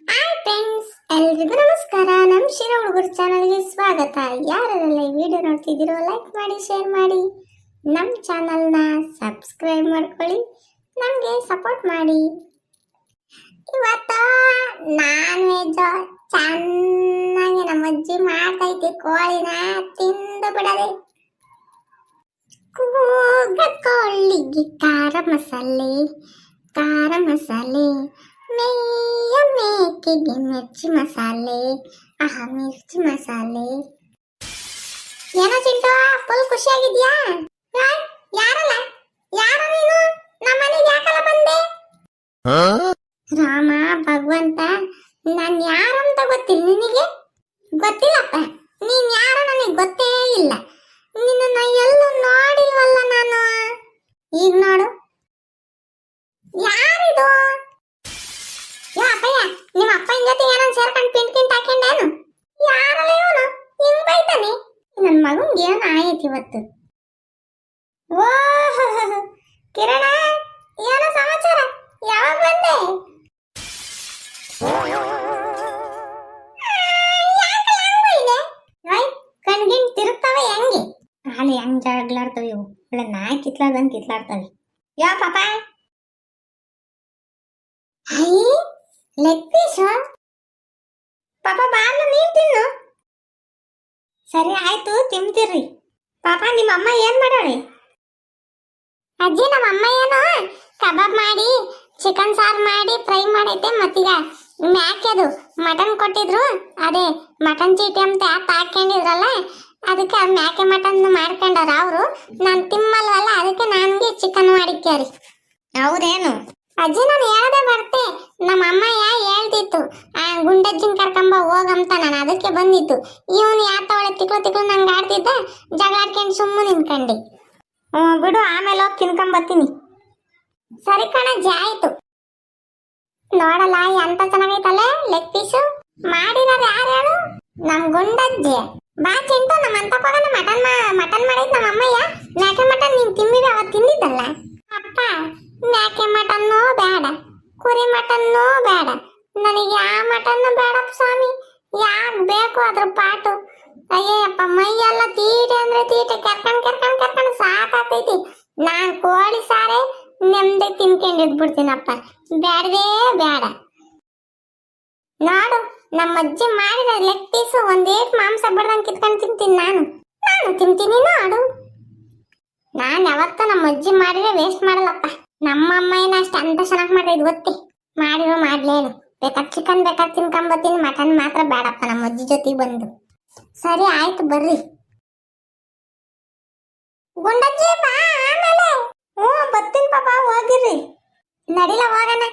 Hi friends, ಎಲ್ರಿಗೂ ನಮಸ್ಕಾರ. ನಮ್ಮ ಶಿರ ಹುಡುಗರು ಚಾನಲ್ಗೆ ಸ್ವಾಗತ. ಯಾರೆಲ್ಲ ಈ ವಿಡಿಯೋ ನೋಡ್ತಿದ್ದೀರೋ ಲೈಕ್ ಮಾಡಿ, ಶೇರ್ ಮಾಡಿ, ನಮ್ಮ ಚಾನಲ್ನ ಸಬ್ಸ್ಕ್ರೈಬ್ ಮಾಡ್ಕೊಳ್ಳಿ, ನಮಗೆ ಸಪೋರ್ಟ್ ಮಾಡಿ. ಇವತ್ತು ನಾನ್ ವೆಜ್ ಚೆನ್ನಾಗಿ ನಮ್ಮ ಅಜ್ಜಿ ಮಾಡ್ತೈತಿ. ಕೋಳಿನ ತಿಂದು ಬಿಡದೆ. ಕೂಗ ಕೋಳಿಗೆ ಖಾರ ಮಸಾಲೆ, ಖಾರ ಮಸಾಲೆ, ಮೇಯ ಮೇಕೆಗೆ ಮಿರ್ಚಿ ಮಸಾಲೆ, ಆಹಾ ಮಿರ್ಚಿ ಮಸಾಲೆ. ಏನೋ ಚಿಂಟು, ಫುಲ್ ಖುಷಿಯಾಗಿದ್ಯಾ? ಯಾರಲ್ಲ, ಯಾರ ನೀನು? ನಮ್ಮನೆಗೆ ಯಾಕಲ್ಲ ಬಂದೆ? ರಾಮ ಭಗವಂತ, ನಾನು ಯಾರಂತ ಗೊತ್ತಿಲ್ಲ ನಿನಗೆ? ಗೊತ್ತಿಲ್ಲಪ್ಪ, ನೀನ್ ಯಾರೋ ನನಗೆ ಗೊತ್ತೇ ಇಲ್ಲ. ನಿನ್ನ ಎಲ್ಲೂ ನೋಡಿಲ್ವಲ್ಲ ನಾನು. ಈಗ ನೋಡು, ಯಾರಿದು? ಅಪ್ಪಯ್ಯ, ನಿಮ್ಮ ಅಪ್ಪನ ಜೊತೆ ಏನೋ ಸೇರ್ಕೊಂಡು ಪಿಂಟ್ ಹಾಕೊಂಡೇನು? ಯಾರಲ್ಲ ಇವನು ಹಿಂಗ್ ಬೈತಾನೆ? ನನ್ನ ಮಗನ್ಗೆ ಏನು ಆಯ್ತು ಇವತ್ತು? ಓಹ್ ಕಿರಣ, ಏನೋ ಸಮಾಚಾರ? ಯಾವಾಗ ಬಂದೆ? ಕಣ್ಗಿಣ್ ತಿರುಗ್ತವೆ ಹೆಂಗೆ? ಅಲ್ಲಿ ಹೆಂಗ್ ಜಗಳಾಡ್ತವೆ ಇವು. ಒಳ್ಳೆ ನಾಯಿ ಕಿತ್ಲಾಡ್ದಂಗೆ ಕಿತ್ಲಾಡ್ತವೆ. ಯಾ ಪಾಪ, ಹೈ ಲೆಗ್ ಪೀಸ್ ಪಾಪ, ಬಾರ್ಲು ನೀನ್ ತಿನ್ನು. ಸರಿ ಆಯ್ತು, ತಿಂತೀರ್ರಿ. ಪಾಪ ನಿಮ್ಮ ಅಮ್ಮ ಏನ್ ಮಾಡೋಳಿ? ಅಜ್ಜಿ, ನಮ್ಮ ಅಮ್ಮ ಏನೋ ಕಬಾಬ್ ಮಾಡಿ, ಚಿಕನ್ ಸಾರು ಮಾಡಿ, ಫ್ರೈ ಮಾಡೈತೆ. ಮತ್ತೀಗ ಮ್ಯಾಕೆದು ಮಟನ್ ಕೊಟ್ಟಿದ್ರು, ಅದೇ ಮಟನ್ ಚೀಟಿ ಅಂತ ಆ್ಯಪ್ ಹಾಕೊಂಡಿದ್ರಲ್ಲ, ಅದಕ್ಕೆ ಮ್ಯಾಕೆ ಮಟನ್ ಮಾಡ್ಕೊಂಡಾರ ಅವರು. ನಾನು ತಿಮ್ಮಲ್ವಲ್ಲ, ಅದಕ್ಕೆ ನನಗೆ ಚಿಕನ್ ಮಾಡಿಕ್ಯಾರಿ. ಹೌದೇನು ಅಜ್ಜಿ? ನಾನು ಹೇಳದೆ ಬರ್ತೆ, ನಮ್ಮ ಅಮ್ಮಯ್ಯ ಹೇಳ್ತಿತ್ತು, ಆ ಗುಂಡಜ್ಜಿನ ಕರ್ಕೊಂಬ ಹೋಗಂತ. ನಾನು ಅದಕ್ಕೆ ಬಂದಿತ್ತು. ಇವನು ಯಾತ ಒಳ್ಳೆ ತಿಕ್ಳು ನಂಗೆ ಆಡ್ತಿದ್ದ, ಜಗಳಾಡ್ಕೊಂಡು ಸುಮ್ಮನೆ ನಿಂತ್ಕೊಂಡೆ. ಬಿಡು, ಆಮೇಲೆ ಹೋಗಿ ತಿನ್ಕೊಂಬತ್ತೀನಿ. ಸರಿ ಕಣಜ್ಜಿ, ಆಯ್ತು. ನೋಡಲ್ಲ ಎಂತ ಚೆನ್ನಾಗೈತಲ್ಲ ಲೆಗ್ ಪೀಸು. ಮಾಡಿದಾರೆ ಯಾರು ಹೇಳು? ನಮ್ ಗುಂಡಜ್ಜಿ. ಬಾ ಚಿಂಟು, ನಮ್ಮ ಅಂತ ಹೋಗೋಣ. ಮಟನ್ ಮಾಡಿದ್ ನಮ್ಮ ಅಮ್ಮಯ್ಯ. ಮ್ಯಾಕೆ ಮಟನ್ ನೀನ್ ತಿಂದಿದ್ದೆ, ಅವತ್ತು ತಿಂದಿದ್ದಲ್ಲ. ಅಪ್ಪ, ಮ್ಯಾಕೆ ಮಟನ್ನು ಬೇಡ, ಕುರಿ ಮಟನ್ನು ಬೇಡ, ನನಗೆ ಆ ಮಟನ್ನು ಬೇಡ ಸ್ವಾಮಿ. ಯಾಕೆ ಬೇಕು ಅದ್ರ ಪಾಟು? ಅಯ್ಯಪ್ಪ, ಮೈಯೆಲ್ಲ ತೀಟೆ ಅಂದ್ರೆ ತೀಟೆ, ಕರ್ಕೊಂಡು ಸಾಕಾಗ್ತೈತಿ. ನಾನ್ ಕೋಳಿ ಸಾರೆ ನೆಮ್ಮದಿ ತಿನ್ಕೊಂಡಿದ್ಬಿಡ್ತೀನಪ್ಪ. ಬೇಡವೇ ಬೇಡ. ನೋಡು, ನಮ್ಮ ಅಜ್ಜಿ ಮಾಡಿದ ಲೆಗ್ ಪೀಸು ಒಂದೇಟ್ ಮಾಂಸ ಬಿಡ್ದಂಗೆ ಕಿತ್ಕೊಂಡು ತಿಂತೀನಿ. ನಾನು ತಿಂತೀನಿ. ನೋಡು, ನಾನು ಯಾವತ್ತ ನಮ್ಮ ಅಜ್ಜಿ ಮಾಡಿದ್ರೆ ವೇಸ್ಟ್ ಮಾಡಲ್ಲಪ್ಪ. ನಮ್ಮ ಅಮ್ಮ ಏನ ಅಷ್ಟು ಅಂತ ಚೆನ್ನಾಗಿ ಮಾಡಿದ್ ಗೊತ್ತಿ. ಮಾಡಿರೋ ಮಾಡ್ಲೇನು, ಬೇಕಾದ್ರೆ ಚಿಕನ್ ಬೇಕಾದ್ರೆ ತಿನ್ಕೊಂಬತ್ತೀನಿ, ಮಟನ್ ಮಾತ್ರ ಬೇಡಪ್ಪ ನಮ್ಮ ಅಜ್ಜಿ ಜೊತೆ ಬಂದು. ಸರಿ ಆಯ್ತು, ಬರ್ರಿ. ಗುಂಡಜ್ಜಿ ಬಾ ಆಮೇಲೆ. ಬರ್ತೀನಿ ಪಾಪ, ಹೋಗಿರ್ರಿ. ನಡಿಲ ಹೋಗೋಣ.